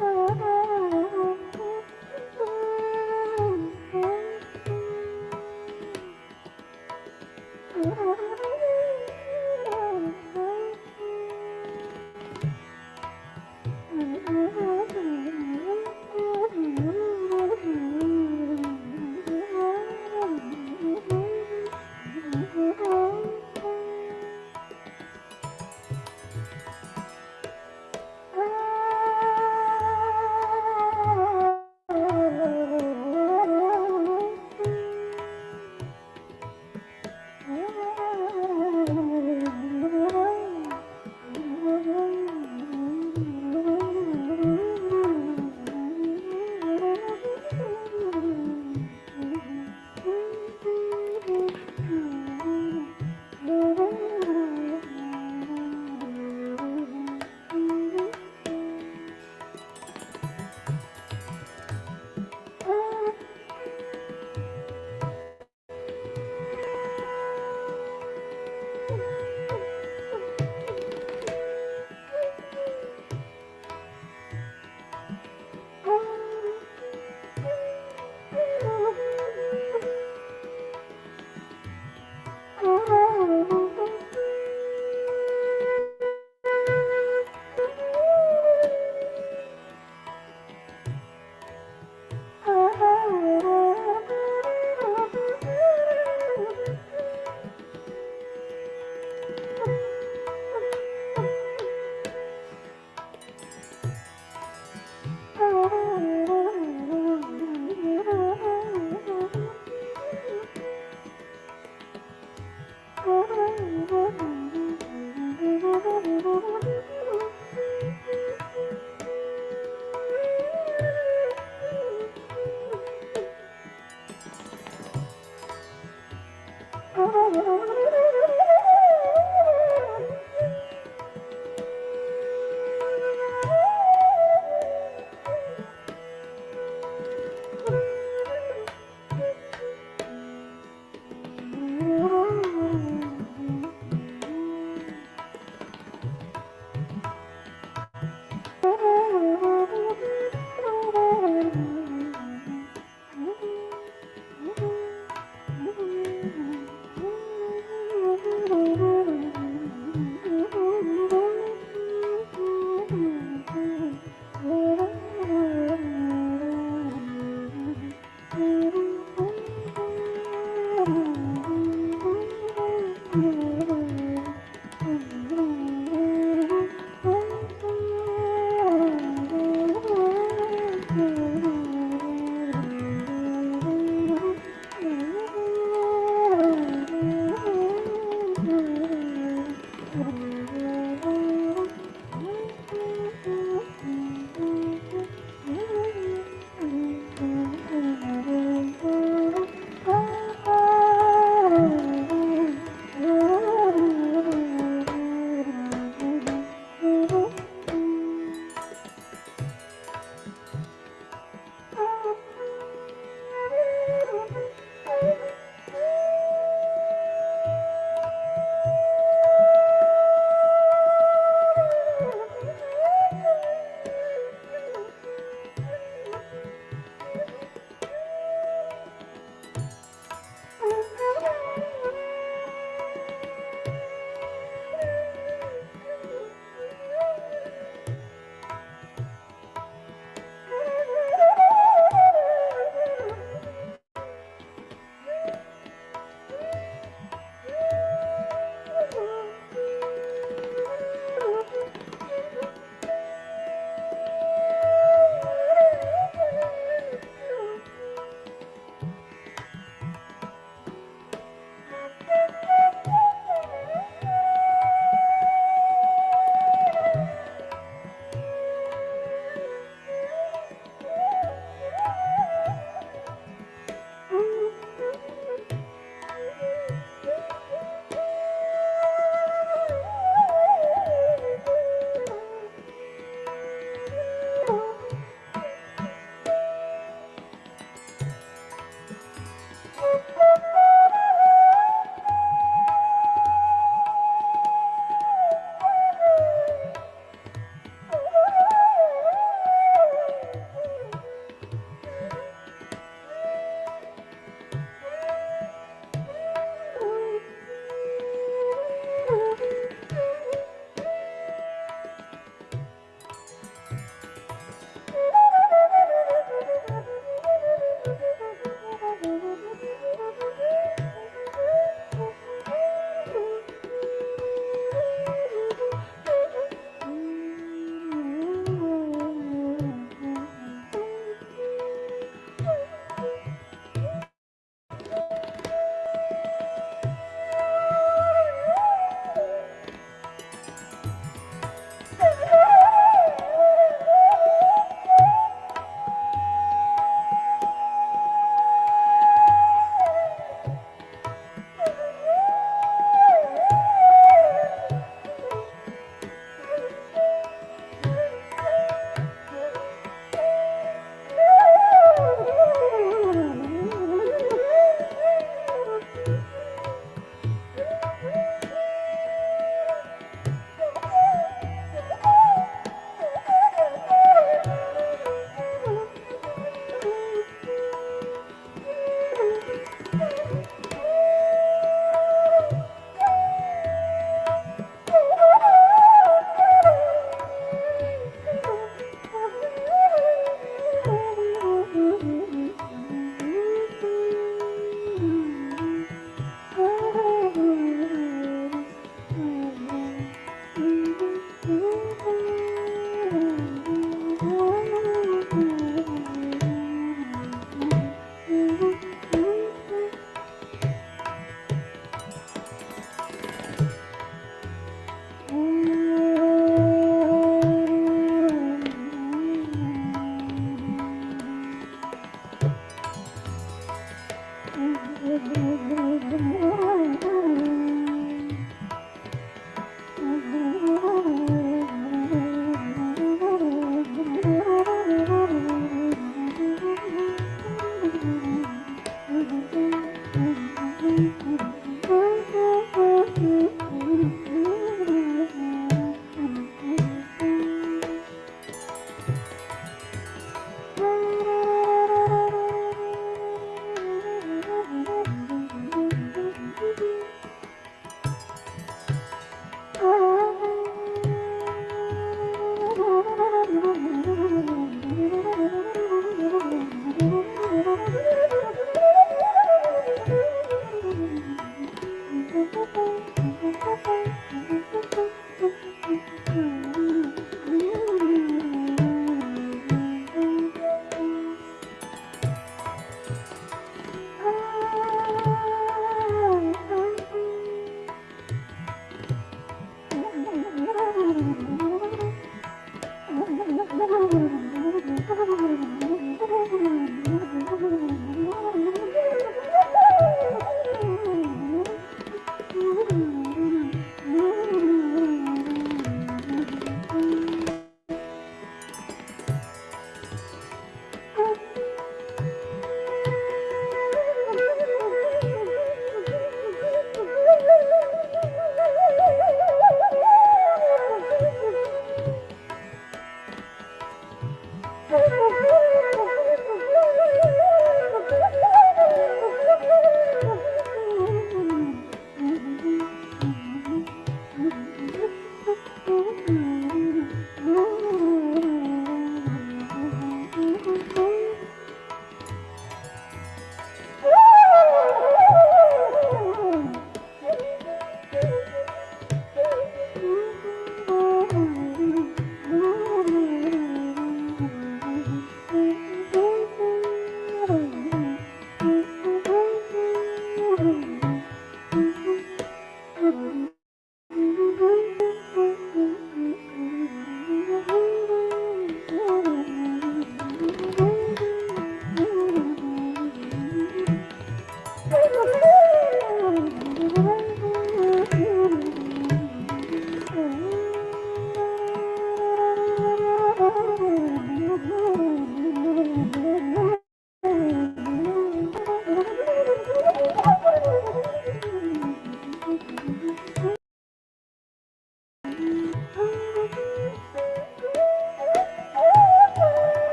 Oh.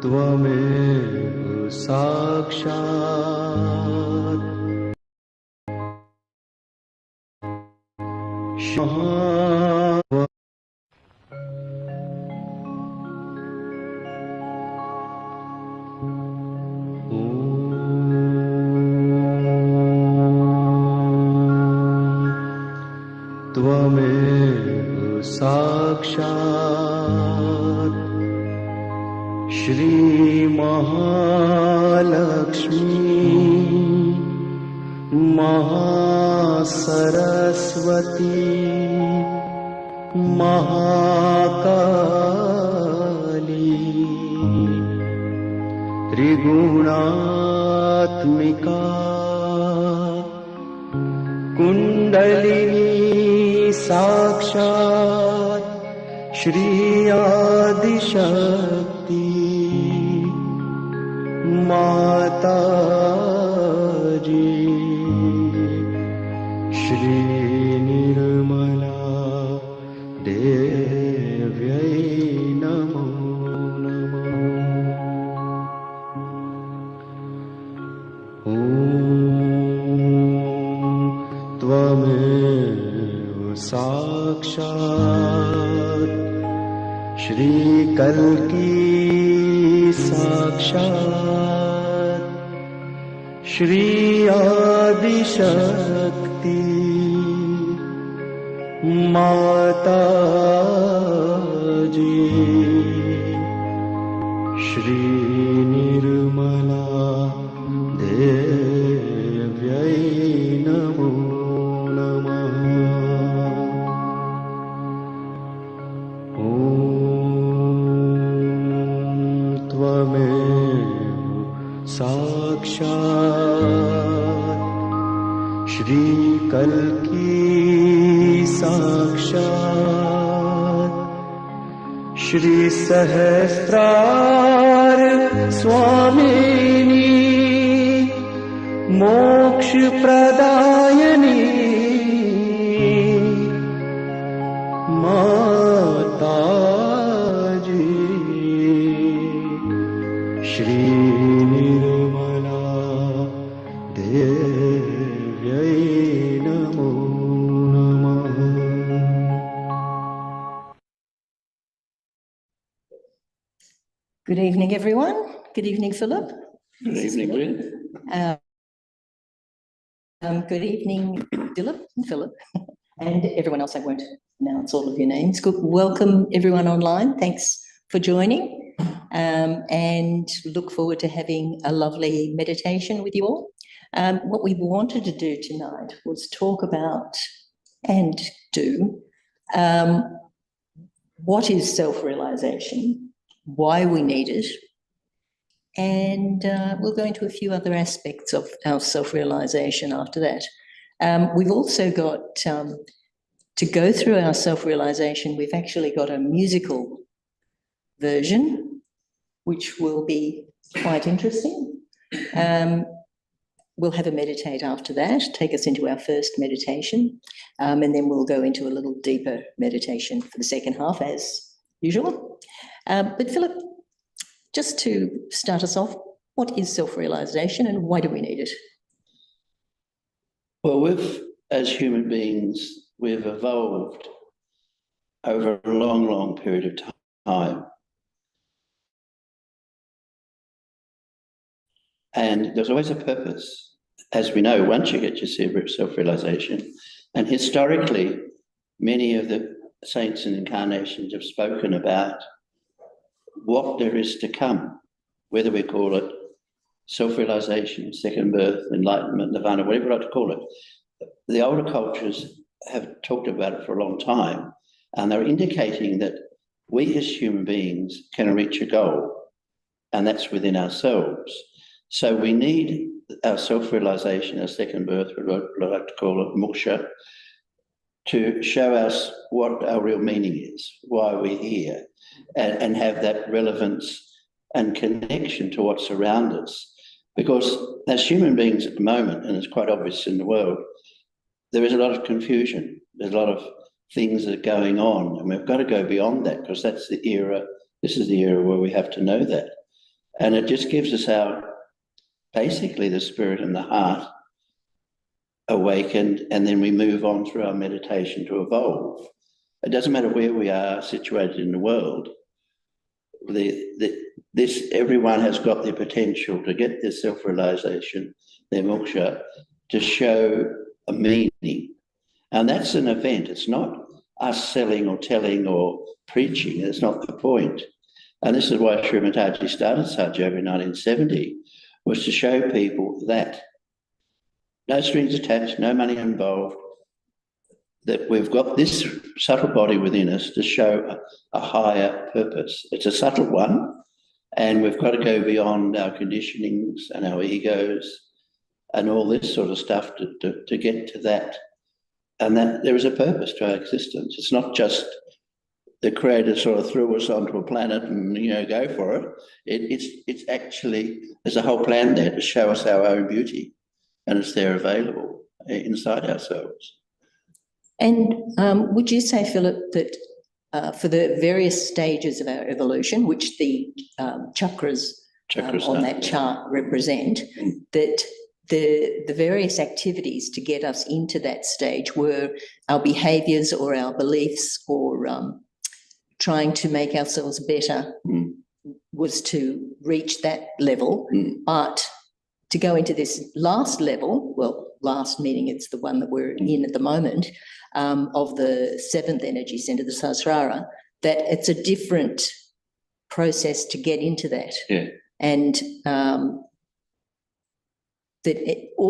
त्वमेव साक्षात् त्वमेव साक्षात् श्री महालक्ष्मी महासरस्वती महाकाली त्रिगुणात्मिका कुण्डलिनी साक्षात् श्री आदिशक्ति माताजी श्री निर्मला देव्यै नमो नमः। ॐ त्वमेव साक्षात् श्री कल्की साक्षात् श्री आदिशक्ति माताजी श्री निर्मला देव्यै नमो नमः। ॐ त्वमेव साक्षात् श्री कल्की साक्षात् श्री सहस्रार स्वामिनी मोक्ष प्रदायिनी माताजी श्री निर्मला देव्यै नमो नमः. Good evening, everyone. Good evening, Philip. Good evening, Lynn. Good evening, Philip, and everyone else. I won't announce all of your names. Good, welcome everyone online. Thanks for joining, and look forward to having a lovely meditation with you all. What we wanted to do tonight was talk about and do what is self-realization, why we need it, and we'll go into a few other aspects of our self-realization after that. We've also got, to go through our self-realization, we've actually got a musical version, which will be quite interesting. We'll have a meditate after that, take us into our first meditation, and then we'll go into a little deeper meditation for the second half, as usual. But Philip, just to start us off, what is self-realization and why do we need it? Well, as human beings, we've evolved over a long, long period of time. And there's always a purpose. As we know, once you get your self-realization, and historically, many of the saints and incarnations have spoken about what there is to come, whether we call it self-realization, second birth, enlightenment, nirvana, whatever you like to call it. The older cultures have talked about it for a long time, and they're indicating that we as human beings can reach a goal, and that's within ourselves. So we need our self-realization, our second birth, we like to call it moksha, to show us what our real meaning is, why we're here, and have that relevance and connection to what's around us. Because as human beings at the moment, and it's quite obvious in the world, there is a lot of confusion. There's a lot of things that are going on, and we've got to go beyond that, because that's the era, this is the era where we have to know that. And it just gives us basically the spirit and the heart awakened, and then we move on through our meditation to evolve. It doesn't matter where we are situated in the world. Everyone has got the potential to get their self-realization, their moksha, to show a meaning. And that's an event. It's not us selling or telling or preaching. That's not the point. And this is why Shri Mataji started Sahaja Yoga in 1970, was to show people that no strings attached, no money involved, that we've got this subtle body within us to show a higher purpose. It's a subtle one, and we've got to go beyond our conditionings and our egos and all this sort of stuff to get to that. And that there is a purpose to our existence. It's not just the Creator sort of threw us onto a planet and, go for it. It's actually, there's a whole plan there to show us our own beauty, and it's there available inside ourselves. And would you say, Philip, that for the various stages of our evolution, which the chakras on that chart represent, that the various activities to get us into that stage were our behaviours or our beliefs or trying to make ourselves better was to reach that level. But to go into this last level, well, last meaning it's the one that we're in at the moment, of the seventh energy centre, the Sahasrara, that it's a different process to get into that. Yeah. And that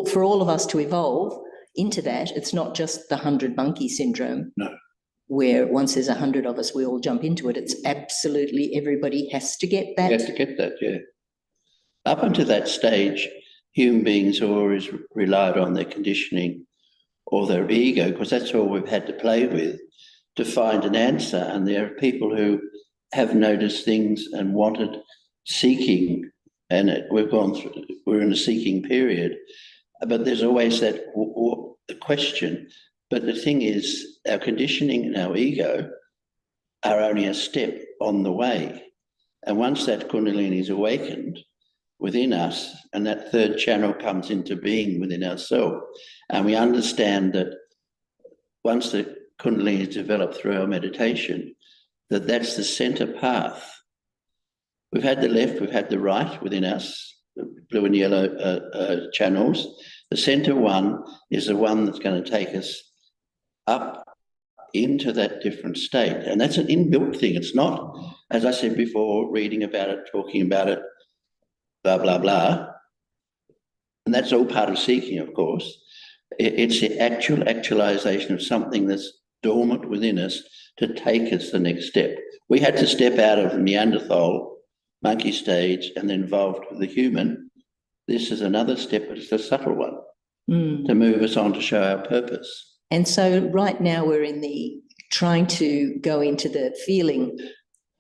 for all of us to evolve into that, it's not just the 100 monkey syndrome. No. Where once there's 100 of us, we all jump into it. It's absolutely everybody has to get that. You have to get that, yeah. Up until that stage, human beings always relied on their conditioning or their ego, because that's all we've had to play with to find an answer. And there are people who have noticed things and wanted seeking, and we're in a seeking period. But there's always that the question. But the thing is, our conditioning and our ego are only a step on the way. And once that Kundalini is awakened within us, and that third channel comes into being within ourselves, and we understand that once the Kundalini is developed through our meditation, that's the center path. We've had the left, we've had the right within us, the blue and yellow channels. The center one is the one that's going to take us up into that different state. And that's an inbuilt thing. It's not, as I said before, reading about it, talking about it, blah, blah, blah. And that's all part of seeking, of course. It's the actualization of something that's dormant within us to take us the next step. We had to step out of Neanderthal, monkey stage, and then evolved with the human. This is another step, but it's a subtle one to move us on to show our purpose. And so right now we're in the trying to go into the feeling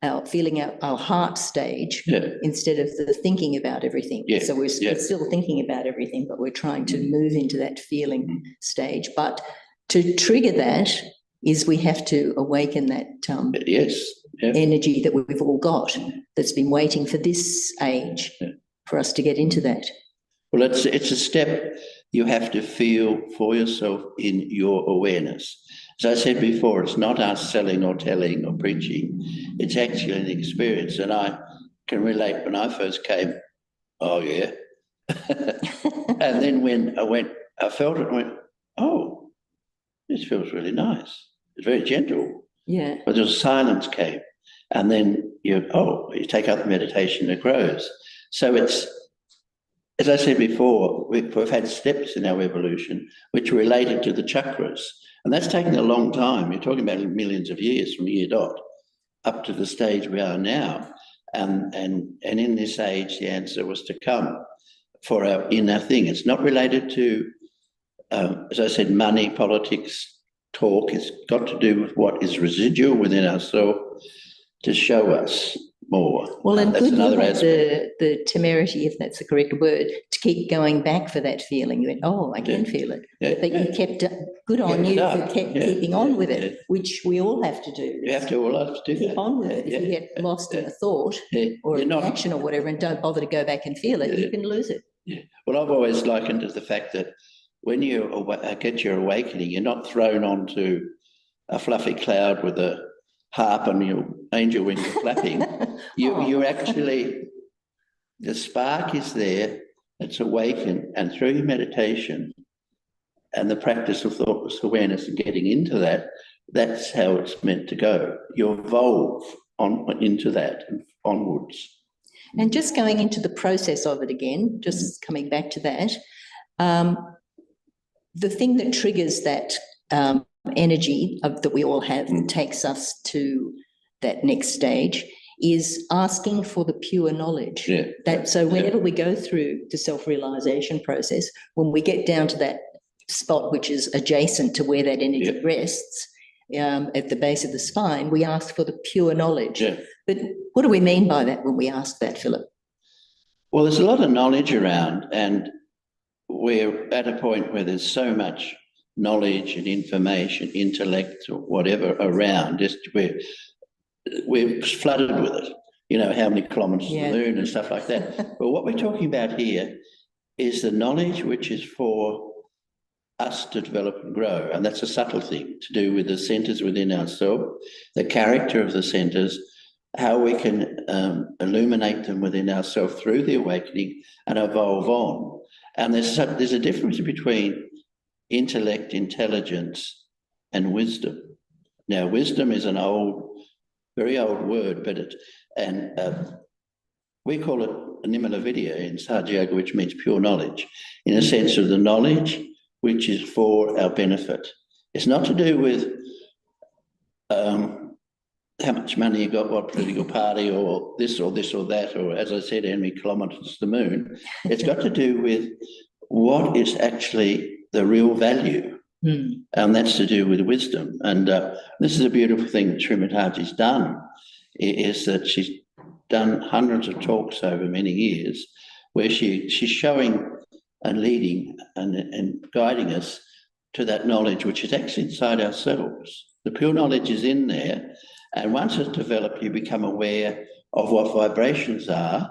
out our heart stage instead of the thinking about everything. So we're still thinking about everything, but we're trying to move into that feeling stage. But to trigger that is we have to awaken that energy that we've all got that's been waiting for this age for us to get into that. Well, it's a step you have to feel for yourself in your awareness. As I said before, it's not us selling or telling or preaching. It's actually an experience. And I can relate when I first came, oh, yeah. And then when I felt it and went, oh, this feels really nice. It's very gentle. Yeah. But there's silence came. And then you take up the meditation, it grows. So it's, as I said before, we've had steps in our evolution which are related to the chakras. And that's taken a long time. You're talking about millions of years from year dot up to the stage we are now. And in this age, the answer was to come for our inner thing. It's not related to, as I said, money, politics, talk. It's got to do with what is residual within ourselves to show us more. Well, and good you had the temerity, if that's the correct word, to keep going back for that feeling. You went, oh, I can feel it. But you kept, good on you for keeping on with it, which we all have to do. You have to all have to do that. Keep on with it. If you get lost in a thought or an action or whatever and don't bother to go back and feel it, you can lose it. Yeah. Well, I've always likened it to the fact that when you get your awakening, you're not thrown onto a fluffy cloud with a harp and your angel wings are flapping. You actually, the spark is there, it's awakened, and through your meditation and the practice of thoughtless awareness and getting into that, that's how it's meant to go. You evolve into that and onwards. And just going into the process of it again, just coming back to that, the thing that triggers that energy that we all have and takes us to that next stage is asking for the pure knowledge. So whenever we go through the self-realization process, when we get down to that spot which is adjacent to where that energy rests, at the base of the spine, we ask for the pure knowledge. But what do we mean by that when we ask that, Philip? Well, there's a lot of knowledge around, and we're at a point where there's so much knowledge and information, intellect or whatever around, just we're flooded with it. You know, how many kilometres to the moon and stuff like that. But what we're talking about here is the knowledge which is for us to develop and grow. And that's a subtle thing to do with the centres within ourselves, the character of the centres, how we can illuminate them within ourselves through the awakening and evolve on. And there's a difference between intellect, intelligence, and wisdom. Now, wisdom is an very old word, but we call it Nimala Vidya in Sahaja Yoga, which means pure knowledge, in a sense of the knowledge which is for our benefit. It's not to do with how much money you got, what political party, or this or this or that, or as I said, how many kilometres to the moon. It's got to do with what is actually the real value. And that's to do with wisdom. And this is a beautiful thing that Shri Mataji's done, is that she's done hundreds of talks over many years where she's showing and leading and guiding us to that knowledge which is actually inside ourselves. The pure knowledge is in there, and once it's developed, you become aware of what vibrations are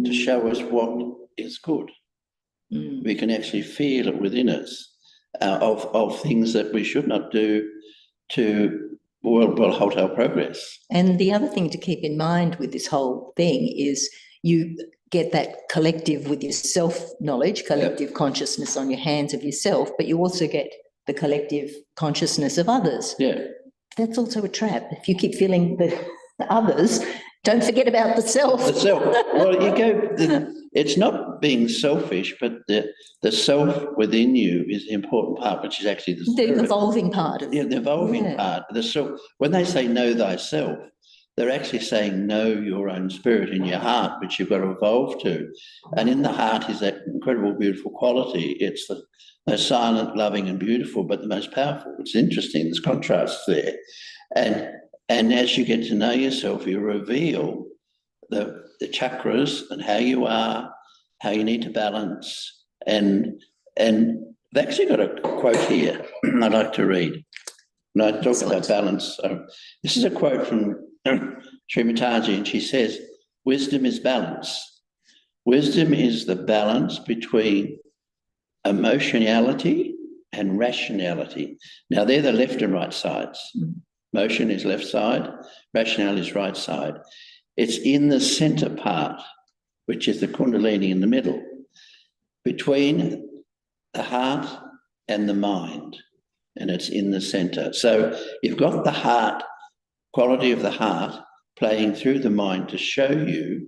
to show us what is good. We can actually feel it within us. Of things that we should not do to halt our progress. And the other thing to keep in mind with this whole thing is you get that collective with your self-knowledge, collective consciousness on your hands of yourself, but you also get the collective consciousness of others. Yeah. That's also a trap. If you keep feeling the others, don't forget about the self. The self. Well, it's not being selfish, but the self within you is the important part, which is actually the spirit. The evolving part of it. Yeah, the evolving part. The self. When they say know thyself, they're actually saying know your own spirit in your heart, which you've got to evolve to. And in the heart is that incredible, beautiful quality. It's the most silent, loving, and beautiful, but the most powerful. It's interesting. There's contrasts there. And as you get to know yourself, you reveal the chakras and how you are, how you need to balance. And I've actually got a quote here I'd like to read. And I talk about balance. This is a quote from Shri Mataji, and she says, wisdom is balance. Wisdom is the balance between emotionality and rationality. Now, they're the left and right sides. Motion is left side, rationality is right side. It's in the centre part, which is the kundalini in the middle, between the heart and the mind, and it's in the centre. So you've got the heart, quality of the heart, playing through the mind to show you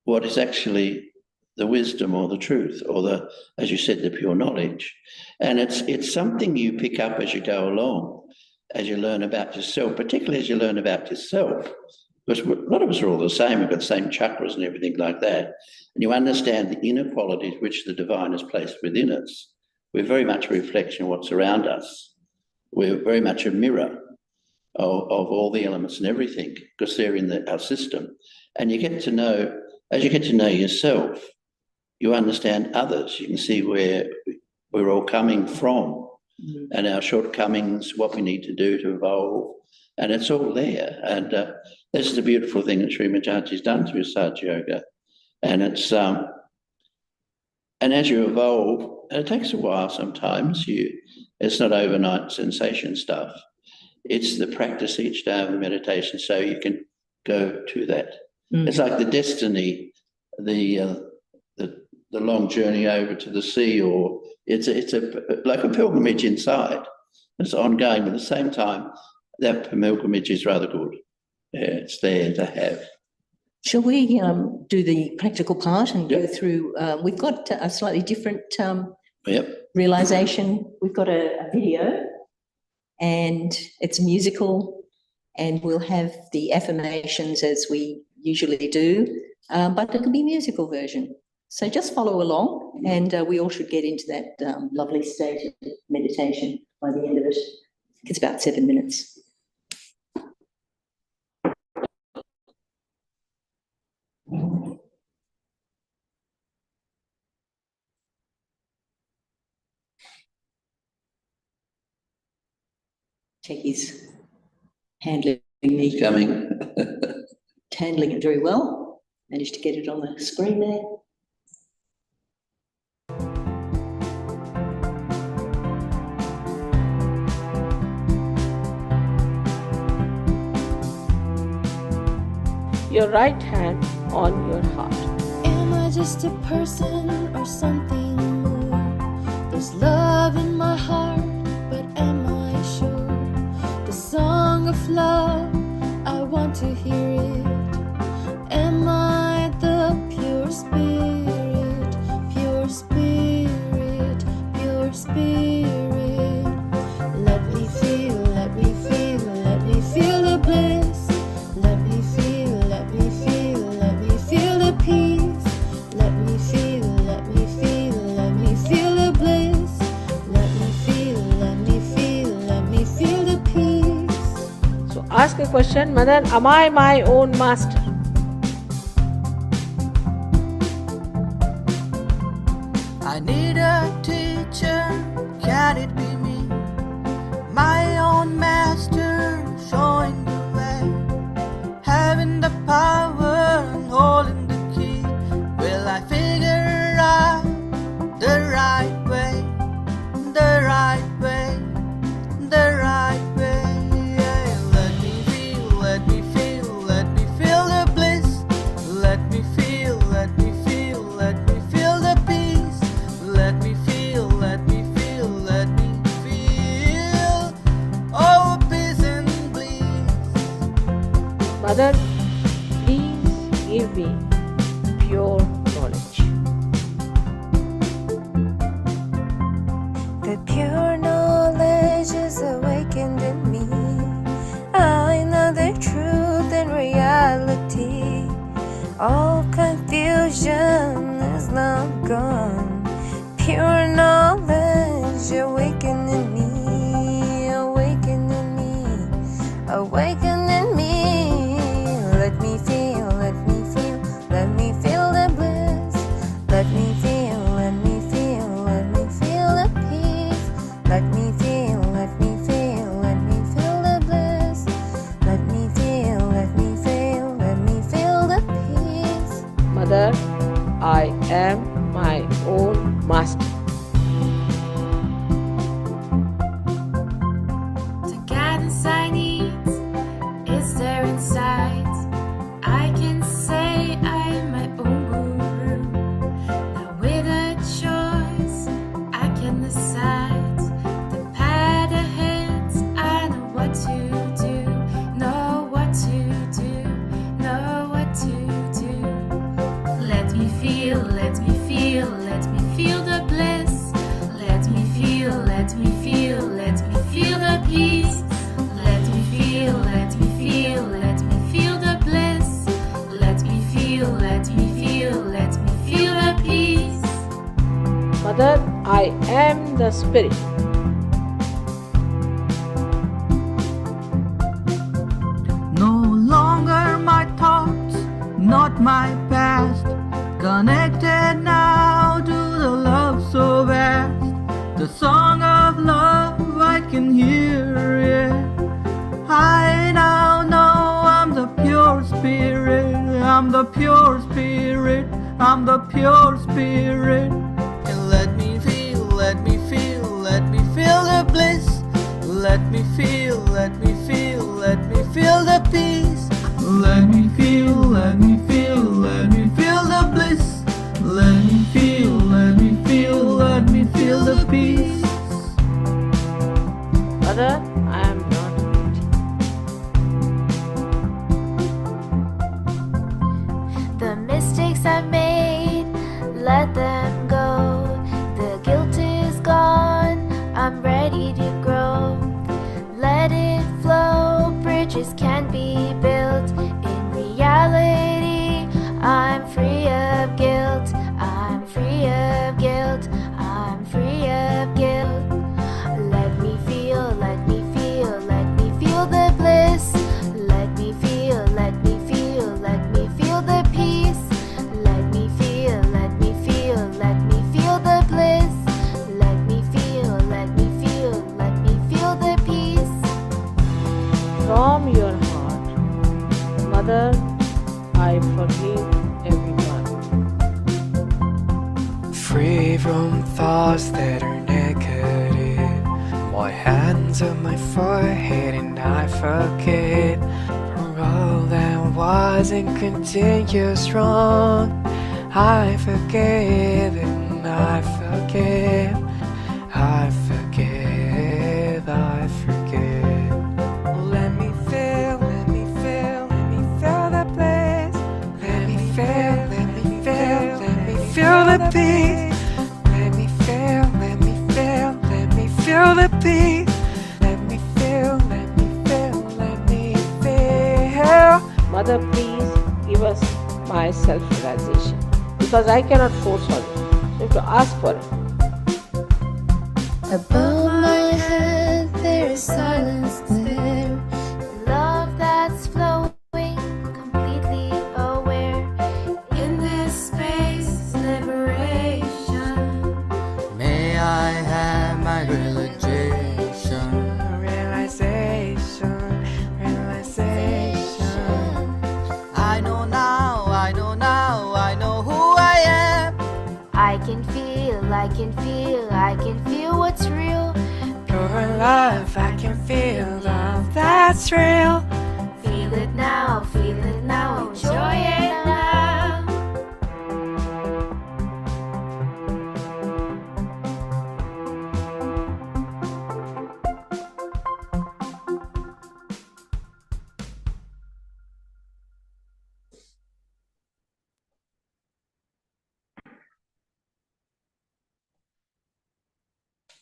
what is actually the wisdom or the truth or the, as you said, the pure knowledge. And it's something you pick up as you go along, as you learn about yourself, particularly as you learn about yourself, because a lot of us are all the same. We've got the same chakras and everything like that. And you understand the inner qualities which the divine has placed within us. We're very much a reflection of what's around us. We're very much a mirror of all the elements and everything, because they're in our system. And you get to know, as you get to know yourself, you understand others. You can see where we're all coming from. And our shortcomings, what we need to do to evolve, and it's all there. And this is a beautiful thing that Shri Mataji's done through Sahaja Yoga. And it's and as you evolve, and it takes a while sometimes. It's not overnight sensation stuff. It's the practice each day of the meditation, so you can go to that. It's like the destiny, the long journey over to the sea, or it's like a pilgrimage inside. It's ongoing, but at the same time, that pilgrimage is rather good. Yeah, it's there to have. Shall we do the practical part and go through? We've got a slightly different realisation. We've got a video, and it's musical, and we'll have the affirmations as we usually do, but it can be a musical version. So just follow along, and we all should get into that lovely state of meditation by the end of it. It's about 7 minutes. Check his handling me. It's coming. Handling it very well. Managed to get it on the screen there. Your right hand on your heart. Am I just a person or something more? There's love in my heart, but am I sure? The song of love, I want to hear it. Am I the pure spirit, pure spirit, pure spirit? Let me feel, let me feel, let me feel. question, Mother, am I my own master? I need a teacher, can it be me? My own master, showing the way, having the power and holding the key. Will I figure out the right way, the right way, the right way? Yeah. Let me feel, let me feel, let me feel the bliss. Let me feel, let me feel, let me feel the peace. Let me feel, let me feel, let me feel, oh, peace and bliss. Mother, please give me pure knowledge. The pure knowledge is awakened in me. I know the truth and reality. All confusion is now gone. Pure knowledge awaken in me, awaken in me, awaken in me. Let me feel, let me feel, let me feel the bliss. Let me feel, let me feel, let me feel the peace. Let me feel, let me feel, let me feel the bliss. Let me feel, let me feel, let me feel the peace. Mother, I am my own master. The guidance I need is there inside. I can say I am my own guru. Now with a choice, I can decide the path ahead. I know what to do, know what to do, know what to do. Let me feel, let me feel, let me feel the bliss. Let me feel, let me feel, let me feel the peace. Let me feel, let me feel, let me feel the bliss. Let me feel, let me feel, let me feel the peace. Mother, I am the spirit. No longer my thoughts, not my past. Connected now to the love so vast. The song of love I can hear it. I now know I'm the pure spirit. I'm the pure spirit. I'm the pure spirit. And let me feel, let me feel, let me feel the bliss. Let me feel, let me feel, let me feel the peace. Let me feel, let me feel, let me feel the bliss. Let me feel, let me feel, let me feel the peace. Mother, I am not guilty. The mistakes I've made, let them go. The guilt is gone, I'm ready to grow. Let it flow, bridges can be built. In reality, I'm free of guilt. I'm free of guilt. I'm free of guilt. Let me feel, let me feel, let me feel the bliss. Let me feel, let me feel, let me feel the peace. Let me feel, let me feel, let me feel the bliss. Let me feel, let me feel, let me feel the peace. From your heart, Mother, I forgive everyone. Free from thoughts that are negative. My hands on my forehead and I forget for all that was and continues wrong. I forgive and I forgive. I forgive, I forgive. Let me feel, let me feel, let me feel the bliss. Let me feel, let me feel, let me feel the peace. Let me feel, let me feel, let me feel the peace. Let me feel, let me feel, let me feel. Mother, please give us my self-realization, because I cannot force on it. You have to ask for it. Above my head there is silence there. Love that can feel, I can feel, I can feel what's real. Pure love, I can feel love that's real. Feel it now, enjoy it now.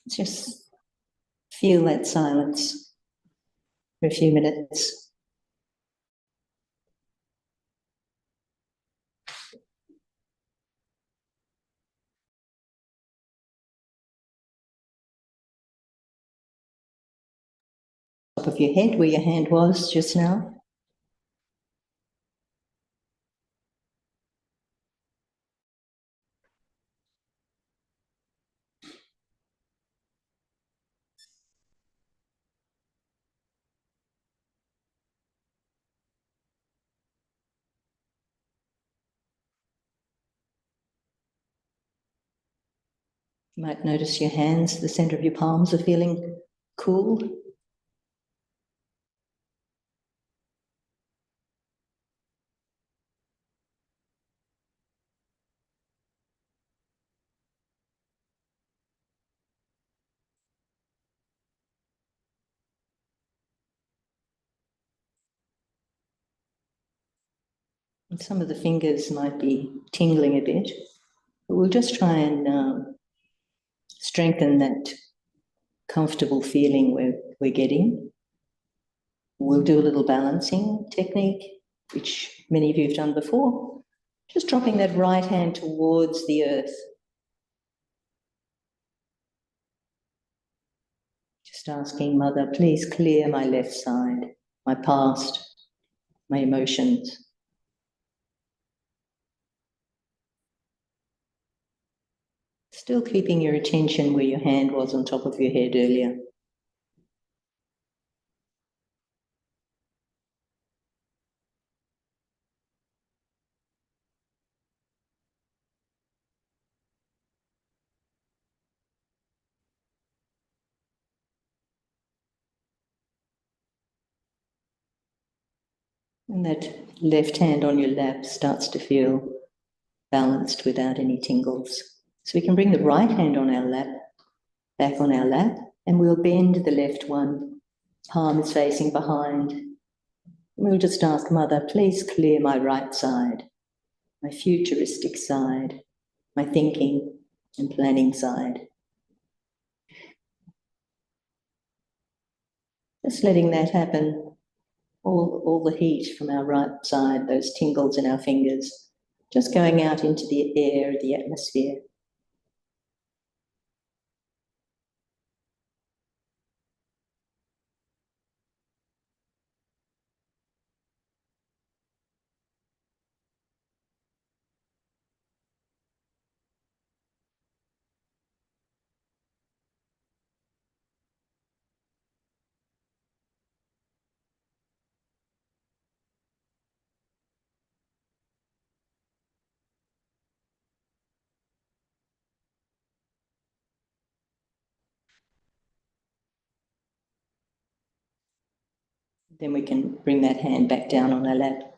Just feel that silence for a few minutes. Top of your head where your hand was just now. You might notice your hands, the center of your palms are feeling cool. And some of the fingers might be tingling a bit, but we'll just try and strengthen that comfortable feeling we're getting. We'll do a little balancing technique, which many of you have done before. Just dropping that right hand towards the earth. Just asking Mother, please clear my left side, my past, my emotions. Still keeping your attention where your hand was on top of your head earlier. And that left hand on your lap starts to feel balanced without any tingles. So we can bring the right hand on our lap, back on our lap, and we'll bend the left one. Palm is facing behind. And we'll just ask Mother, please clear my right side, my futuristic side, my thinking and planning side. Just letting that happen. All the heat from our right side, those tingles in our fingers, just going out into the air, the atmosphere. Then we can bring that hand back down on our lap.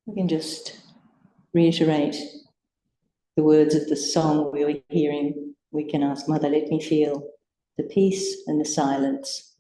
We can just reiterate the words of the song we were hearing. We can ask, Mother, let me feel the peace and the silence.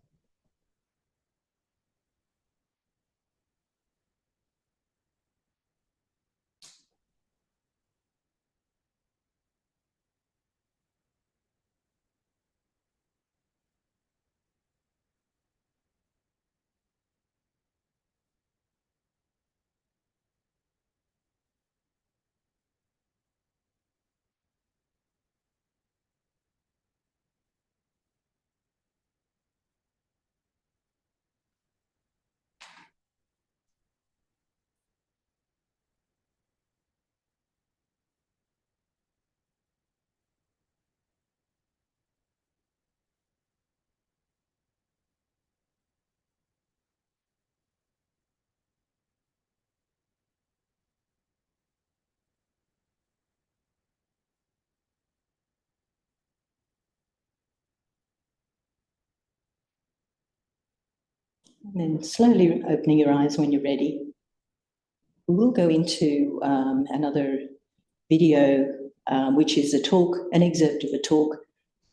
And then slowly opening your eyes when you're ready. We will go into another video, which is a talk, an excerpt of a talk.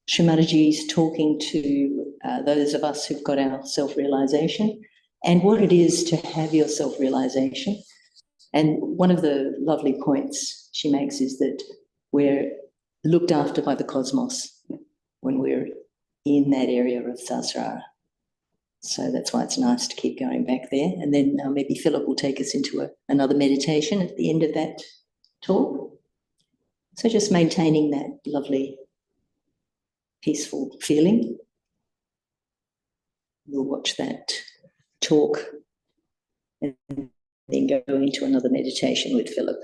Shri Mataji is talking to those of us who've got our self-realization and what it is to have your self-realization. And one of the lovely points she makes is that we're looked after by the cosmos when we're in that area of Sahasrara. So that's why it's nice to keep going back there. And then maybe Philip will take us into another meditation at the end of that talk. So just maintaining that lovely, peaceful feeling. We'll watch that talk and then go into another meditation with Philip.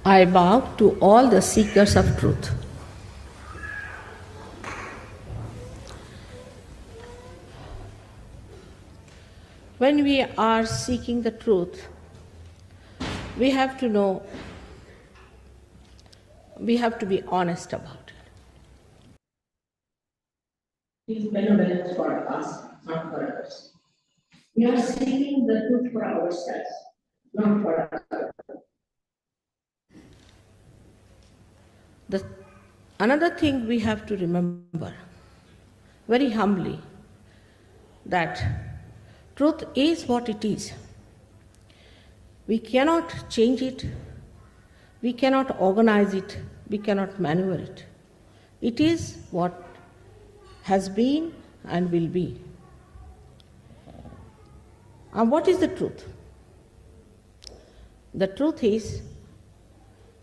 I bow to all the seekers of truth. When we are seeking the truth, we have to know, we have to be honest about it. It is benevolence for us, not for others. We are seeking the truth for ourselves, not for others. Another thing we have to remember, very humbly, that truth is what it is. We cannot change it, we cannot organize it, we cannot maneuver it. It is what has been and will be. And what is the truth? The truth is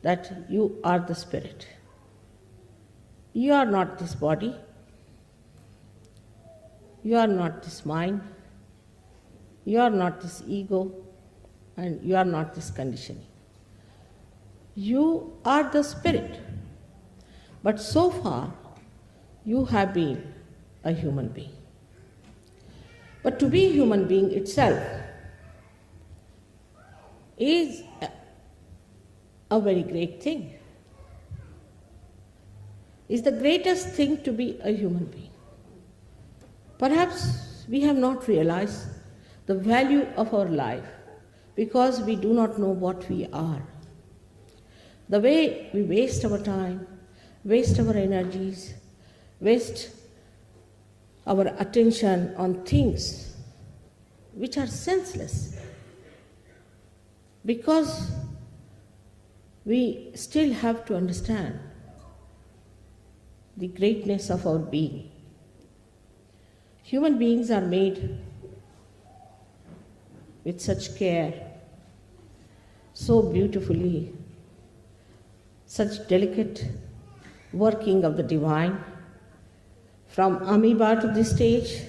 that you are the spirit. You are not this body, you are not this mind, you are not this ego, and you are not this conditioning. You are the spirit, but so far you have been a human being. But to be a human being itself is a very great thing. Is the greatest thing to be a human being. Perhaps we have not realized the value of our life because we do not know what we are. The way we waste our time, waste our energies, waste our attention on things which are senseless, because we still have to understand the greatness of our being. Human beings are made with such care, so beautifully, such delicate working of the divine, from amoeba to this stage,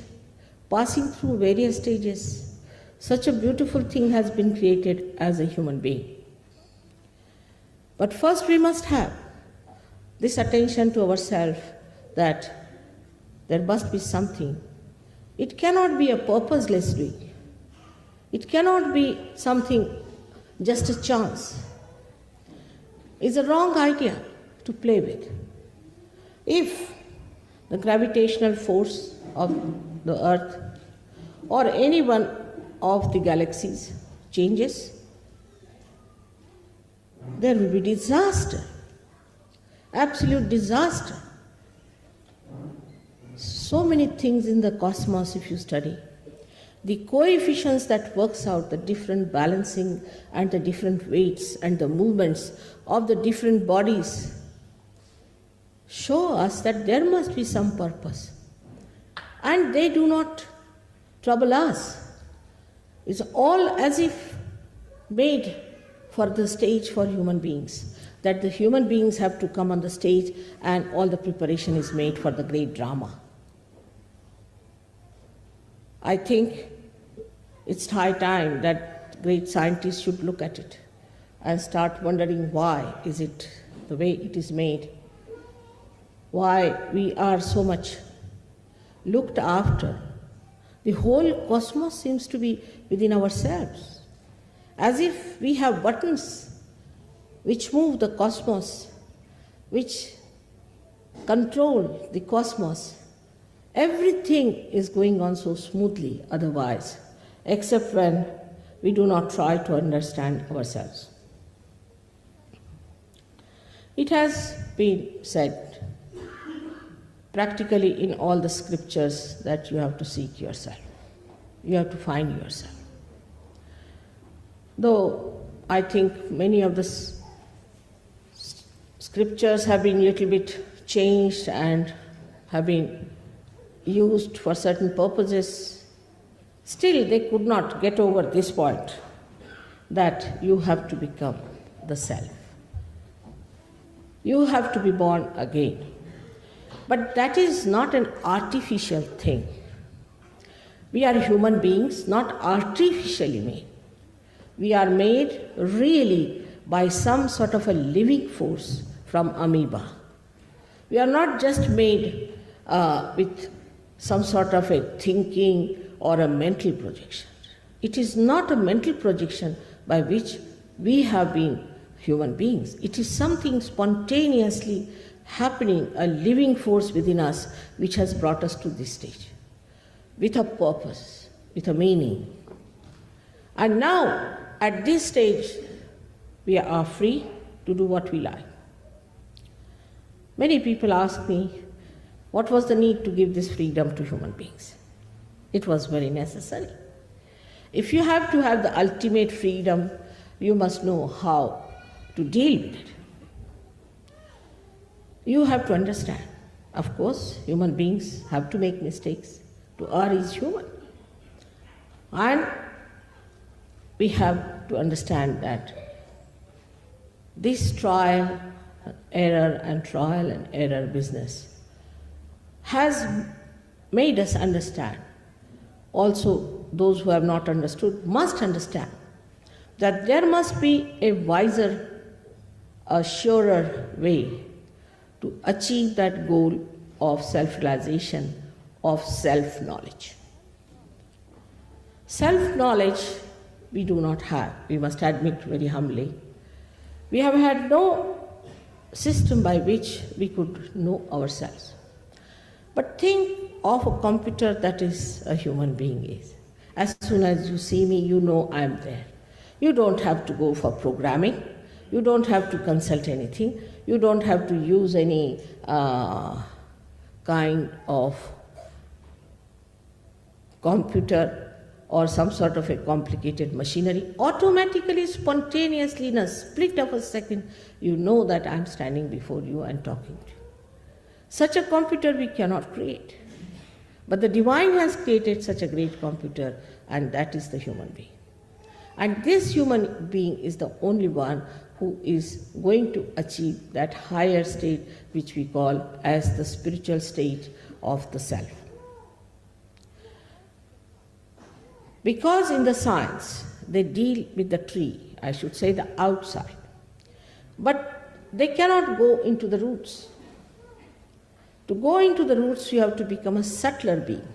passing through various stages. Such a beautiful thing has been created as a human being. But first we must have this attention to ourselves, that there must be something. It cannot be a purposeless doing. It cannot be something just a chance. It's a wrong idea to play with. If the gravitational force of the earth or any one of the galaxies changes, there will be disaster. Absolute disaster. So many things in the cosmos, if you study, the coefficients that works out the different balancing and the different weights and the movements of the different bodies show us that there must be some purpose. And they do not trouble us. It's all as if made for the stage for human beings, that the human beings have to come on the stage and all the preparation is made for the great drama. I think it's high time that great scientists should look at it and start wondering why is it the way it is made, why we are so much looked after. The whole cosmos seems to be within ourselves, as if we have buttons which move the cosmos, which control the cosmos. Everything is going on so smoothly otherwise, except when we do not try to understand ourselves. It has been said practically in all the scriptures that you have to seek yourself. You have to find yourself. Though I think many of the scriptures have been a little bit changed and have been used for certain purposes, still they could not get over this point that you have to become the self. You have to be born again. But that is not an artificial thing. We are human beings, not artificially made. We are made really by some sort of a living force from amoeba. We are not just made with some sort of a thinking or a mental projection. It is not a mental projection by which we have been human beings. It is something spontaneously happening, a living force within us which has brought us to this stage, with a purpose, with a meaning. And now, at this stage, we are free to do what we like. Many people ask me, what was the need to give this freedom to human beings? It was very necessary. If you have to have the ultimate freedom, you must know how to deal with it. You have to understand. Of course, human beings have to make mistakes. To err is human. And we have to understand that this trial and error business has made us understand. Also, those who have not understood must understand that there must be a wiser, a surer way to achieve that goal of self-realization, of self-knowledge. Self-knowledge we do not have, we must admit very humbly. We have had no system by which we could know ourselves. But think of a computer that is a human being is. As soon as you see me, you know I am there. You don't have to go for programming. You don't have to consult anything. You don't have to use any kind of computer or some sort of a complicated machinery. Automatically, spontaneously, in a split of a second, you know that I'm standing before you and talking to you. Such a computer we cannot create. But the divine has created such a great computer, and that is the human being. And this human being is the only one who is going to achieve that higher state which we call as the spiritual state of the self. Because in the science, they deal with the tree, I should say the outside, but they cannot go into the roots. To go into the roots, you have to become a subtler being.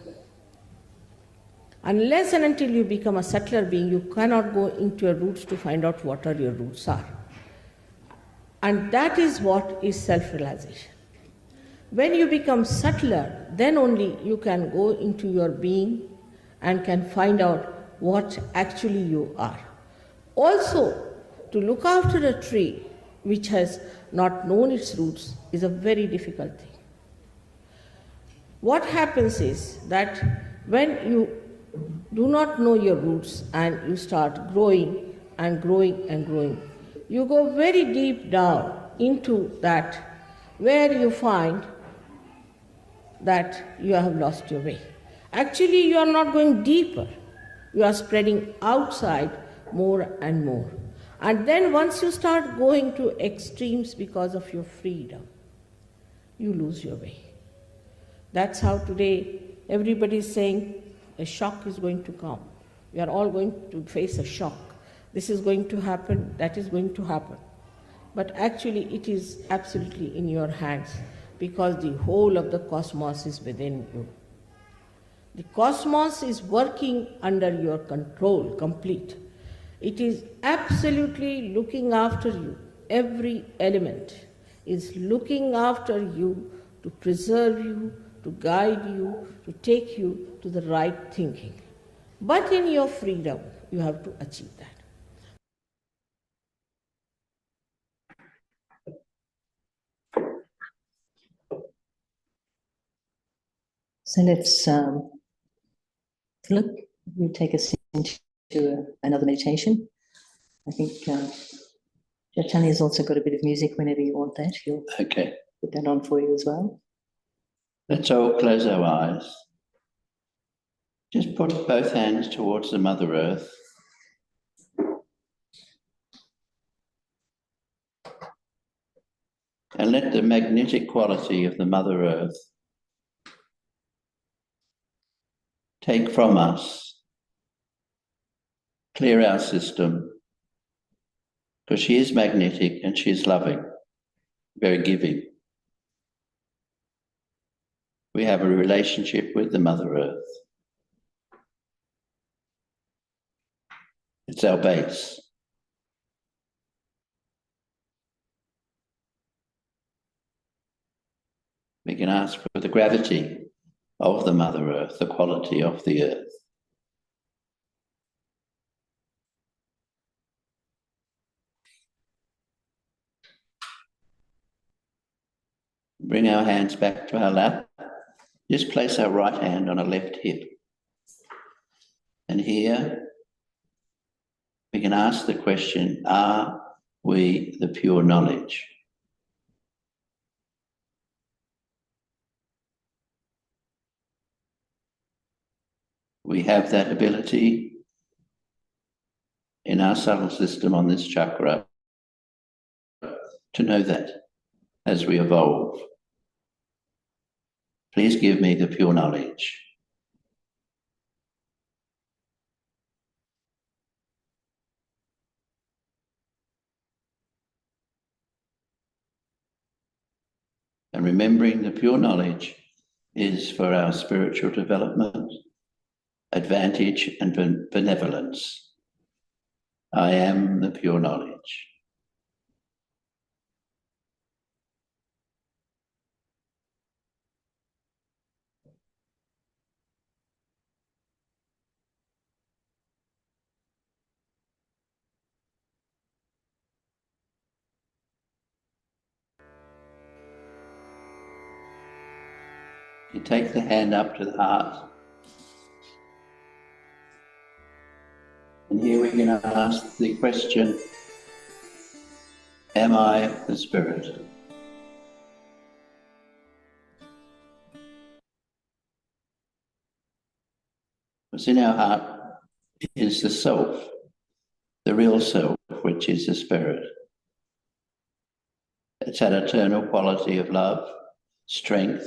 Unless and until you become a subtler being, you cannot go into your roots to find out what your roots are. And that is what is self-realization. When you become subtler, then only you can go into your being and can find out what actually you are. Also, to look after a tree which has not known its roots is a very difficult thing. What happens is that when you do not know your roots and you start growing and growing and growing, you go very deep down into that where you find that you have lost your way. Actually, you are not going deeper. You are spreading outside more and more. And then once you start going to extremes because of your freedom, you lose your way. That's how today everybody is saying a shock is going to come. We are all going to face a shock. This is going to happen, that is going to happen. But actually it is absolutely in your hands, because the whole of the cosmos is within you. The cosmos is working under your control, complete. It is absolutely looking after you. Every element is looking after you to preserve you, to guide you, to take you to the right thinking. But in your freedom, you have to achieve that. So let's, Philip, you take us into another meditation. I think Chaitanya has also got a bit of music whenever you want that. He'll Okay. put that on for you as well. Let's all close our eyes. Just put both hands towards the Mother Earth. And let the magnetic quality of the Mother Earth take from us, clear our system, because she is magnetic and she is loving, very giving. We have a relationship with the Mother Earth. It's our base. We can ask for the gravity of the Mother Earth, the quality of the earth. Bring our hands back to our lap. Just place our right hand on our left hip. And here we can ask the question, are we the pure knowledge? We have that ability in our subtle system on this chakra to know that as we evolve. Please give me the pure knowledge. And remembering the pure knowledge is for our spiritual development, advantage and benevolence. I am the pure knowledge. You take the hand up to the heart. And here we're going to ask the question, am I the Spirit? What's in our heart is the self, the real self, which is the Spirit. It's that eternal quality of love, strength.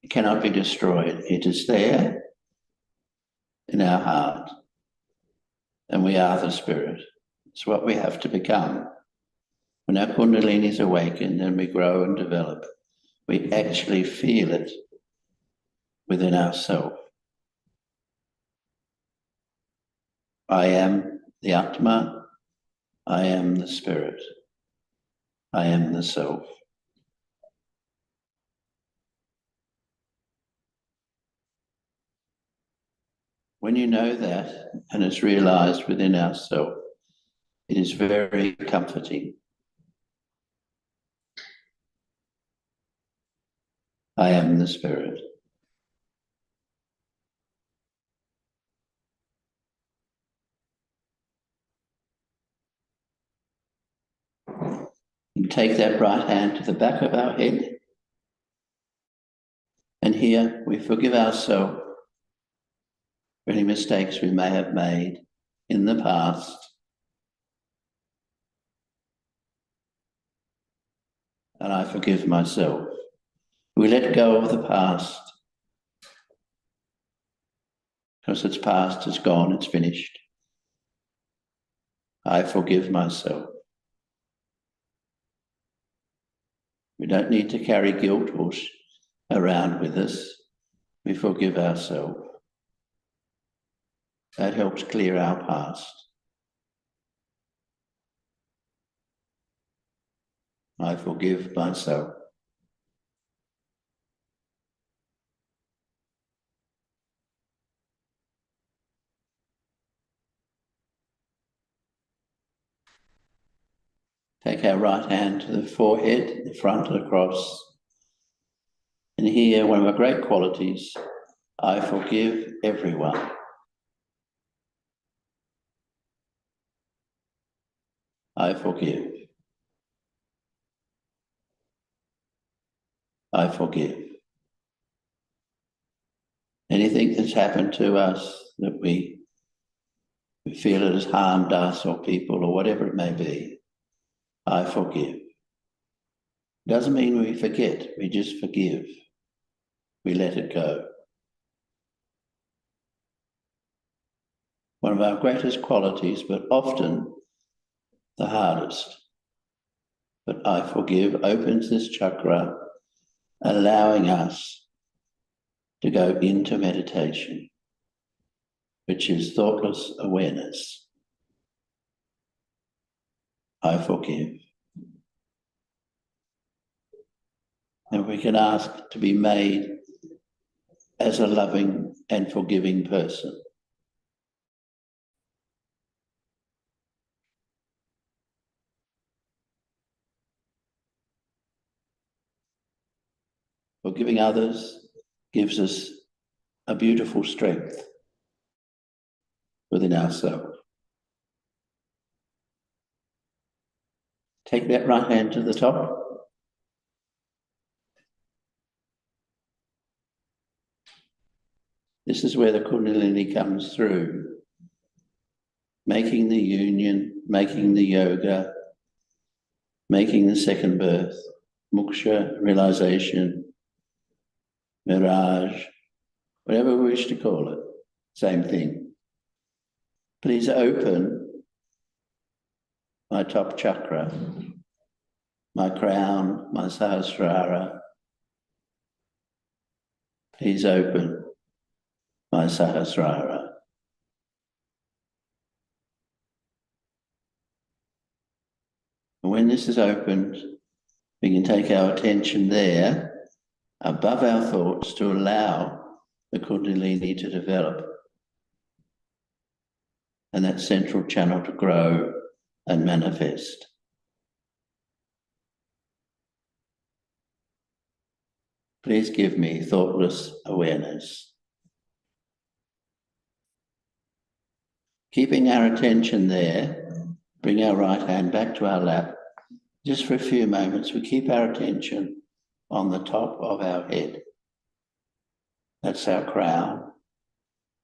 It cannot be destroyed. It is there in our heart. And we are the Spirit. It's what we have to become. When our Kundalini is awakened and we grow and develop, we actually feel it within ourselves. I am the Atma. I am the Spirit. I am the Self. When you know that and it's realized within ourselves, it is very comforting. I am the Spirit. And take that right hand to the back of our head. And here we forgive ourselves for any mistakes we may have made in the past, and I forgive myself. We let go of the past because it's past, it's gone, it's finished. I forgive myself. We don't need to carry guilt around with us. We forgive ourselves. That helps clear our past. I forgive myself. Take our right hand to the forehead, the front and across. And here, one of our great qualities, I forgive everyone. I forgive. I forgive. Anything that's happened to us that we feel it has harmed us or people or whatever it may be, I forgive. Doesn't mean we forget, we just forgive. We let it go. One of our greatest qualities, but often the hardest. But I forgive opens this chakra, allowing us to go into meditation, which is thoughtless awareness. I forgive. And we can ask to be made as a loving and forgiving person. Forgiving others gives us a beautiful strength within ourselves. Take that right hand to the top. This is where the Kundalini comes through, making the union, making the yoga, making the second birth, moksha, realization, mirage, whatever we wish to call it, same thing. Please open my top chakra, my crown, my Sahasrara. Please open my Sahasrara. And when this is opened, we can take our attention there, above our thoughts, to allow the Kundalini to develop and that central channel to grow and manifest. Please give me thoughtless awareness. Keeping our attention there, bring our right hand back to our lap. Just for a few moments, we keep our attention on the top of our head. That's our crown.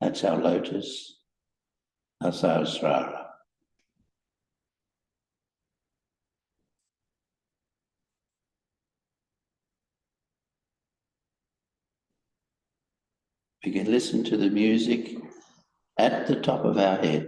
That's our lotus. That's our Sahasrara. We can listen to the music at the top of our head.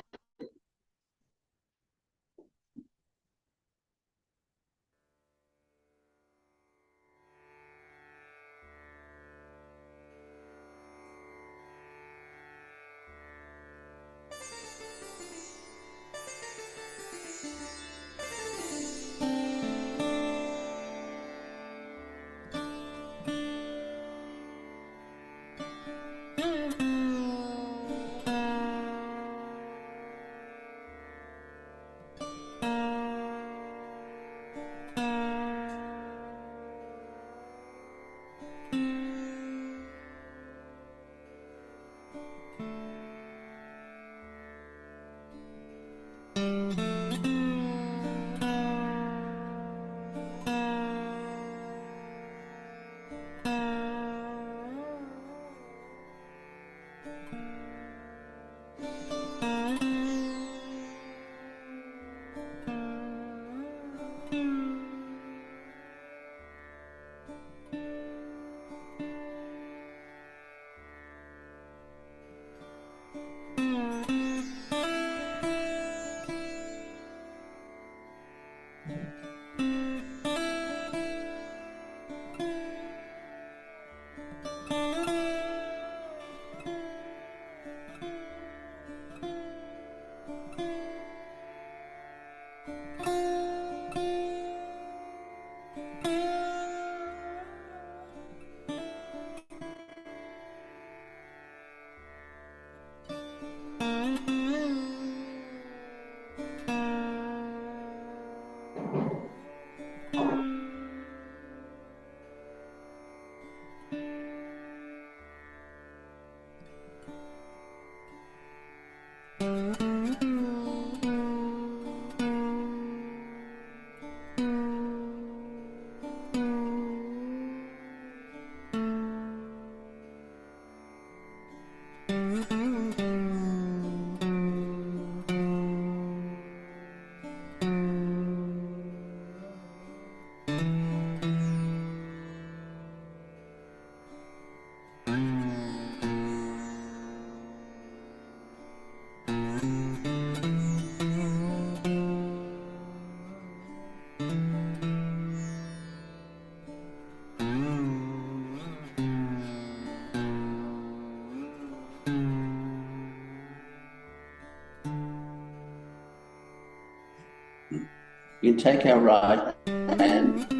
You take our right hand,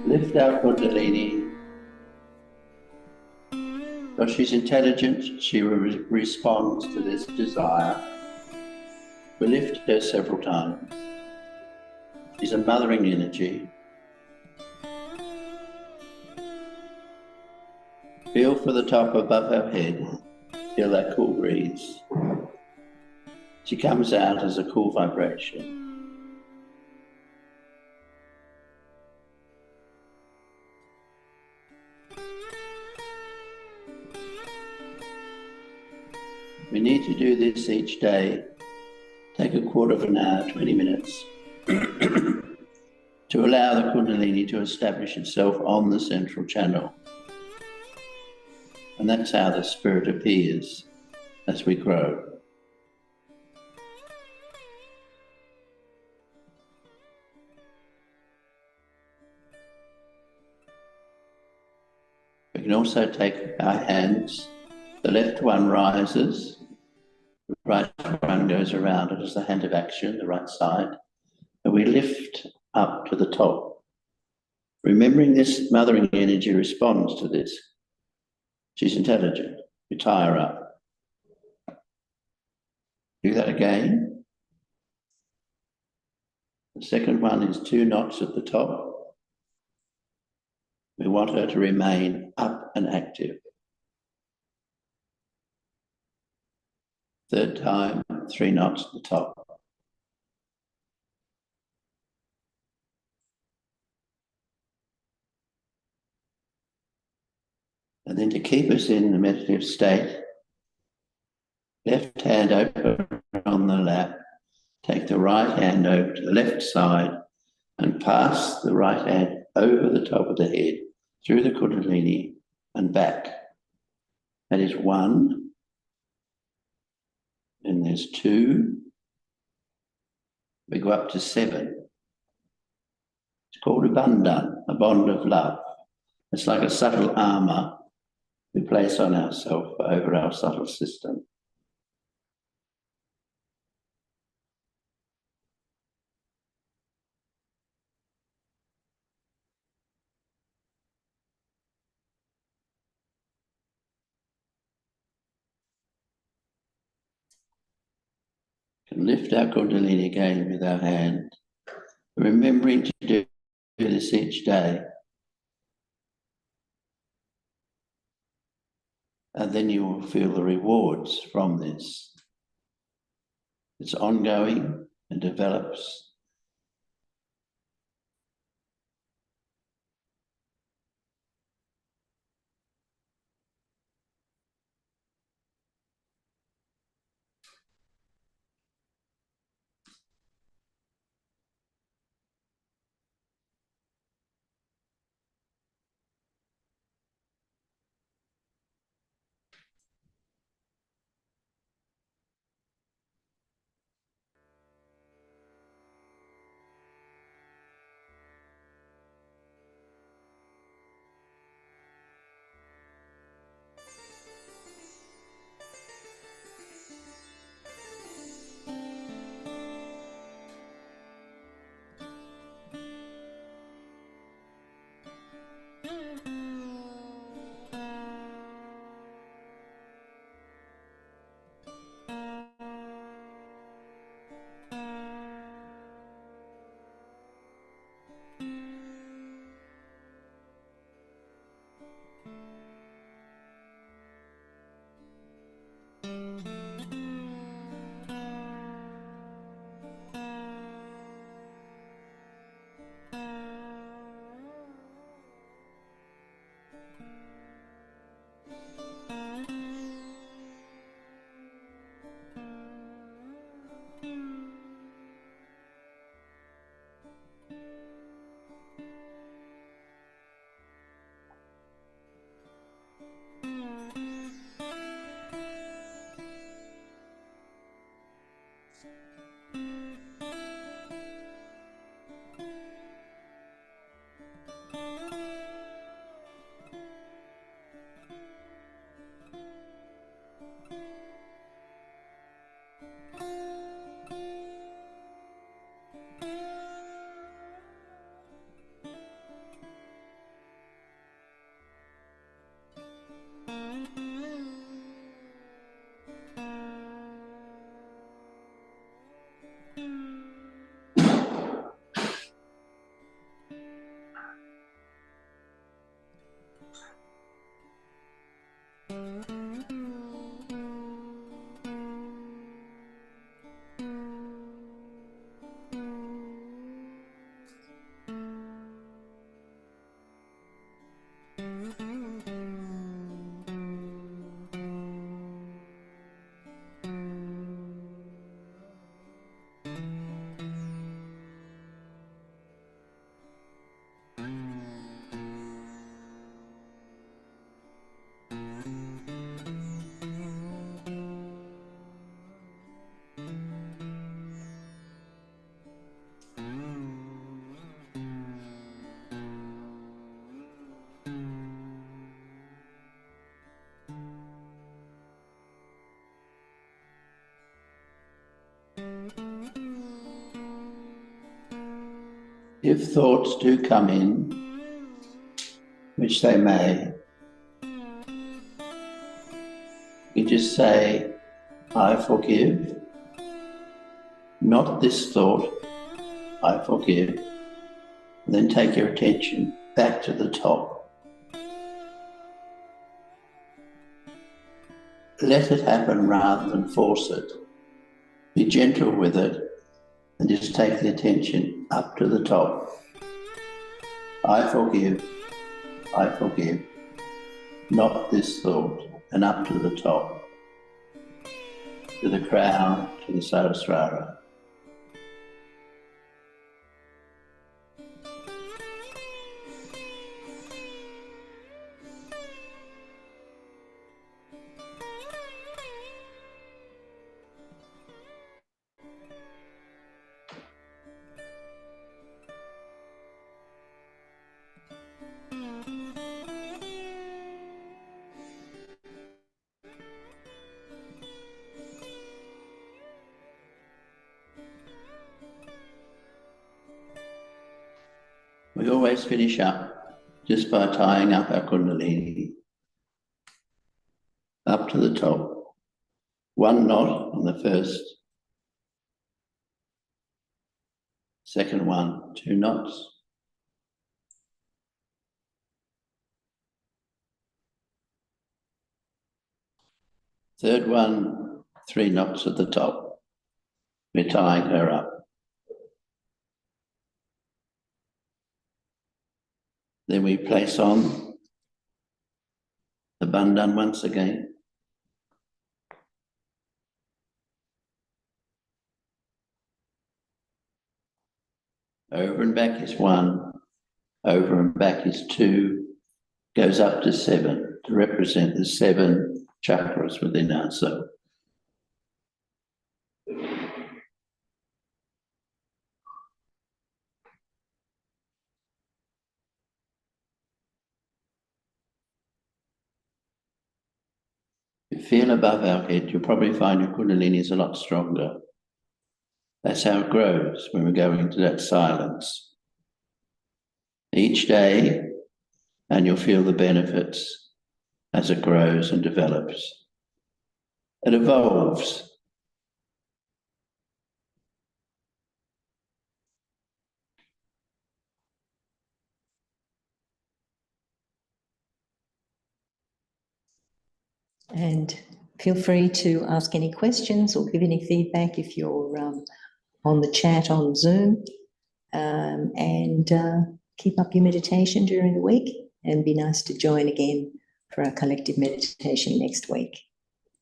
lift our Kundalini. Because she's intelligent, she responds to this desire. We lift her several times. She's a mothering energy. Feel for the top above our head. Feel that cool breeze. She comes out as a cool vibration. We need to do this each day. Take a quarter of an hour, 20 minutes, to allow the Kundalini to establish itself on the central channel. And that's how the spirit appears as we grow. We can also take our hands. The left one rises, the right one goes around it as the hand of action, the right side, and we lift up to the top. Remembering this mothering energy responds to this. She's intelligent. We tie her up. Do that again. The second one is 2 knots at the top. We want her to remain up and active. Third time, 3 knots at the top. And then to keep us in the meditative state, left hand open on the lap, take the right hand over to the left side and pass the right hand over the top of the head, through the Kundalini and back. That is 1. And there's 2. We go up to 7. It's called a bandhan, a bond of love. It's like a subtle armor we place on ourselves over our subtle system. Can lift our Kundalini again with our hand, remembering to do this each day. And then you will feel the rewards from this. It's ongoing and develops. If thoughts do come in, which they may, you just say, I forgive, not this thought, I forgive. And then take your attention back to the top. Let it happen rather than force it. Be gentle with it and just take the attention up to the top. I forgive, not this thought, and up to the top, to the crown, to the Sahasrara. We always finish up just by tying up our Kundalini up to the top. One knot on the first, second one, 2 knots. Third one, 3 knots at the top. We're tying her up. Then we place on the bandhan once again. Over and back is 1, over and back is 2, goes up to 7 to represent the 7 chakras within ourselves. If you feel above our head, you'll probably find your Kundalini is a lot stronger. That's how it grows when we go into that silence. Each day, and you'll feel the benefits as it grows and develops. It evolves. And feel free to ask any questions or give any feedback if you're on the chat on Zoom, and keep up your meditation during the week, and be nice to join again for our collective meditation next week.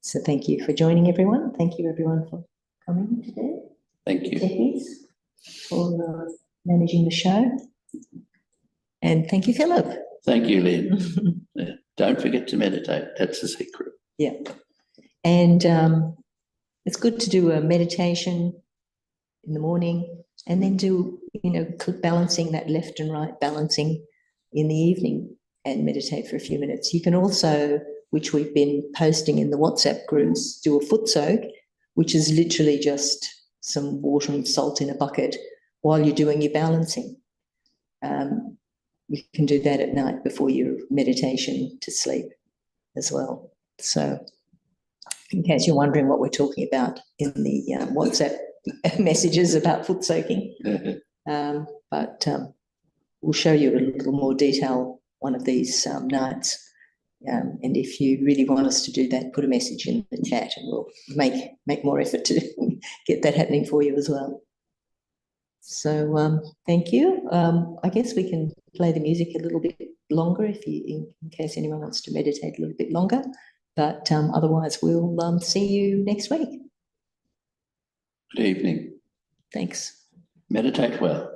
So thank you for joining, everyone. Thank you, everyone, for coming today. Thank you. Techies for managing the show. And thank you, Philip. Thank you, Lynn. Yeah. Don't forget to meditate. That's the secret. Yeah. And it's good to do a meditation in the morning and then do, balancing that left and right, balancing in the evening, and meditate for a few minutes. You can also, which we've been posting in the WhatsApp groups, do a foot soak, which is literally just some water and salt in a bucket while you're doing your balancing. You can do that at night before your meditation to sleep as well. So in case you're wondering what we're talking about in the WhatsApp messages about foot soaking, but we'll show you a little more detail one of these nights. And if you really want us to do that, put a message in the chat and we'll make more effort to get that happening for you as well. So thank you. I guess we can play the music a little bit longer in case anyone wants to meditate a little bit longer. But otherwise, we'll see you next week. Good evening. Thanks. Meditate well.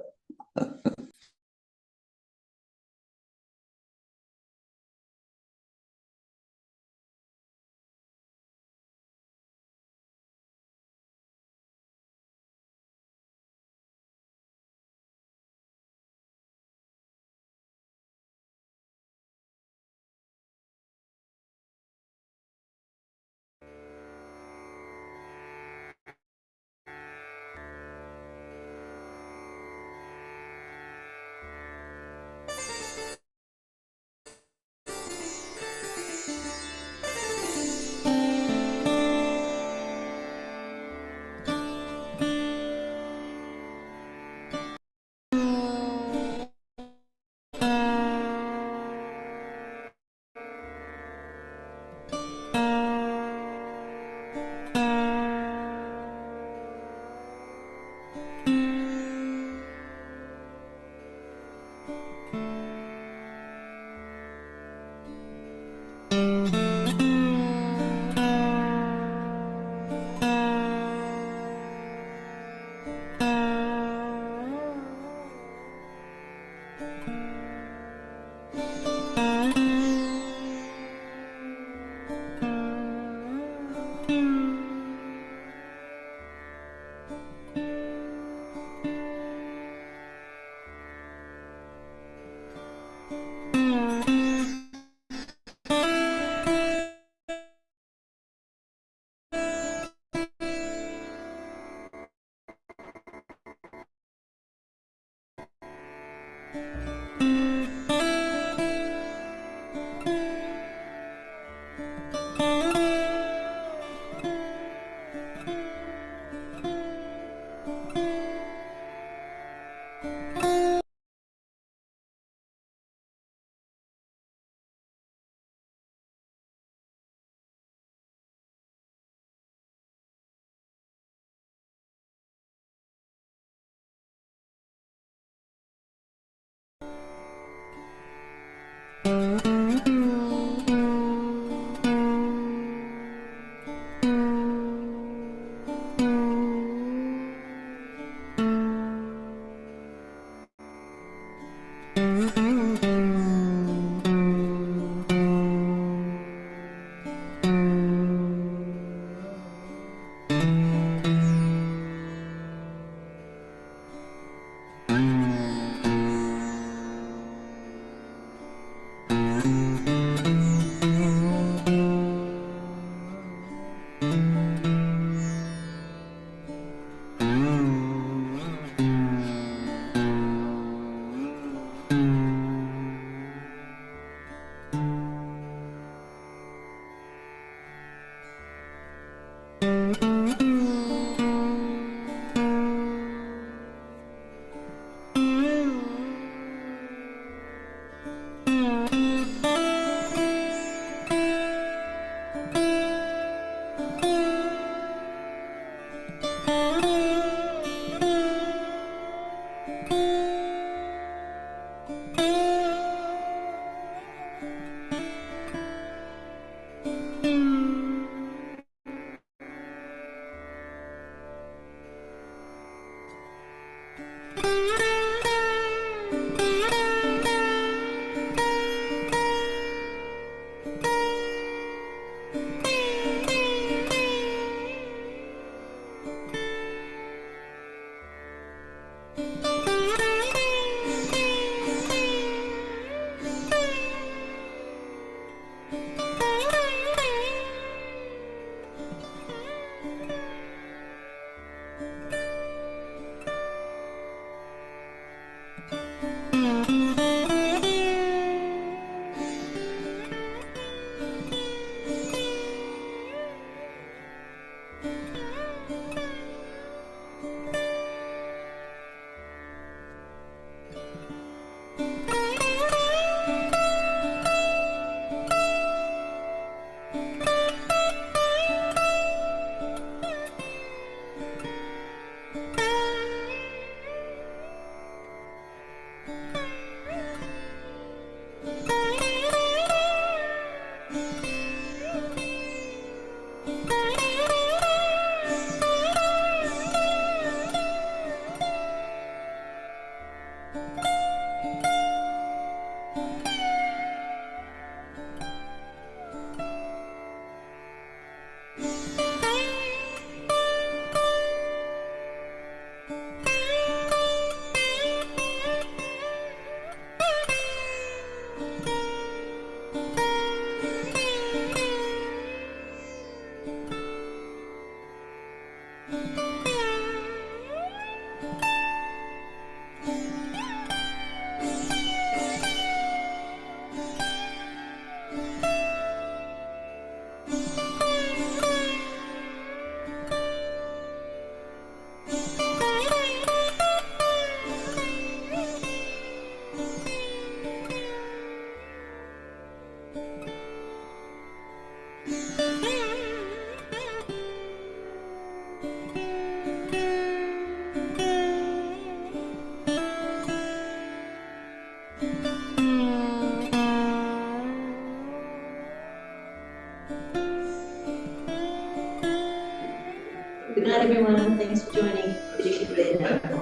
Good night, everyone. Thanks for joining.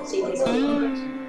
See you next week.